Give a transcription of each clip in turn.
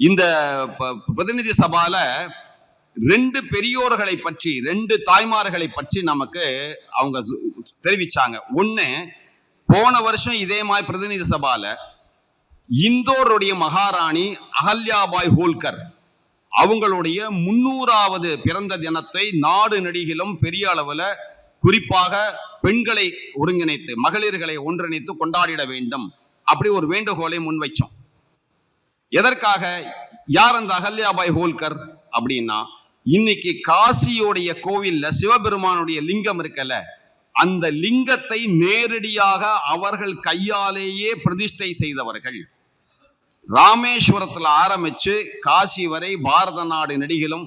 இந்த பிரதிநிதி சபால ரெண்டு பெரியோர்களை பற்றி, ரெண்டு தாய்மார்களை பற்றி நமக்கு அவங்க தெரிவிச்சாங்க. ஒண்ணு, போன வருஷம் இதே மாதிரி பிரதிநிதி சபால இந்தோருடைய மகாராணி அகல்யாபாய் ஹோல்கர் அவங்களுடைய 300வது பிறந்த தினத்தை நாடு நெடுகிலும் பெரிய அளவுல, குறிப்பாக பெண்களை ஒருங்கிணைத்து, மகளிர்களை ஒன்றிணைத்து கொண்டாடிட வேண்டும் அப்படி ஒரு வேண்டுகோளை முன்வைச்சோம். எதற்காக? யார் அந்த அகல்யாபாய் ஹோல்கர் அப்படின்னா, இன்னைக்கு காசியோடைய கோவில்ல சிவபெருமானுடைய லிங்கம் இருக்கல, அந்த லிங்கத்தை நேரடியாக அவர்கள் கையாலேயே பிரதிஷ்டை செய்தவர்கள். ராமேஸ்வரத்தில் ஆரம்பிச்சு காசி வரை பாரத நாடு நெடுகிலும்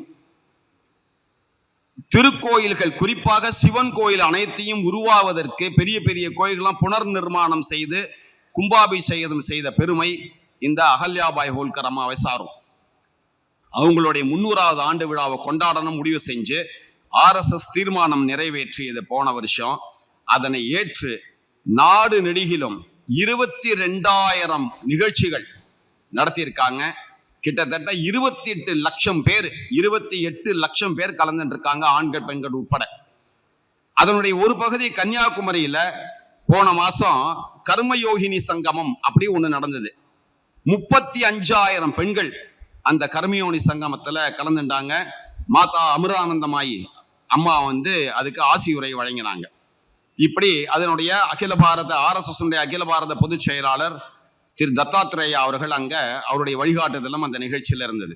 திருக்கோயில்கள், குறிப்பாக சிவன் கோயில் அனைத்தையும் உருவாவதற்கு பெரிய பெரிய கோயில்கள்லாம் புனர் நிர்மாணம் செய்து கும்பாபிஷேகம் செய்த பெருமை இந்த அகல்யாபாய் ஹோல்கர் அம்மாவை சாரும். அவங்களுடைய 300வது ஆண்டு விழாவை கொண்டாடணும் முடிவு செஞ்சு RSS தீர்மானம் நிறைவேற்றியது போன வருஷம். அதனை ஏற்று நாடு நெடுகிலும் 22,000 நிகழ்ச்சிகள் நடத்தியிருக்காங்க. கிட்டத்தட்ட 28 லட்சம் பேர் கலந்துட்டு இருக்காங்க, ஆண்கள் பெண்கள் உட்பட. அதனுடைய ஒரு பகுதி கன்னியாகுமரியில போன மாசம் கர்மயோகினி சங்கமம் அப்படி ஒண்ணு நடந்தது. 35,000 பெண்கள் அந்த கர்மயோனி சங்கமத்துல கலந்துட்டாங்க. மாதா அமிர்தானந்தமாயி அம்மா அதுக்கு ஆசியுரை வழங்கினாங்க. இப்படி அதனுடைய அகில பாரத RSS அகில பாரத பொதுச் செயலாளர் திரு தத்தாத்ரேயா அவர்கள் அங்க அவருடைய வழிகாட்டுதலும் அந்த நிகழ்ச்சியில இருந்தது.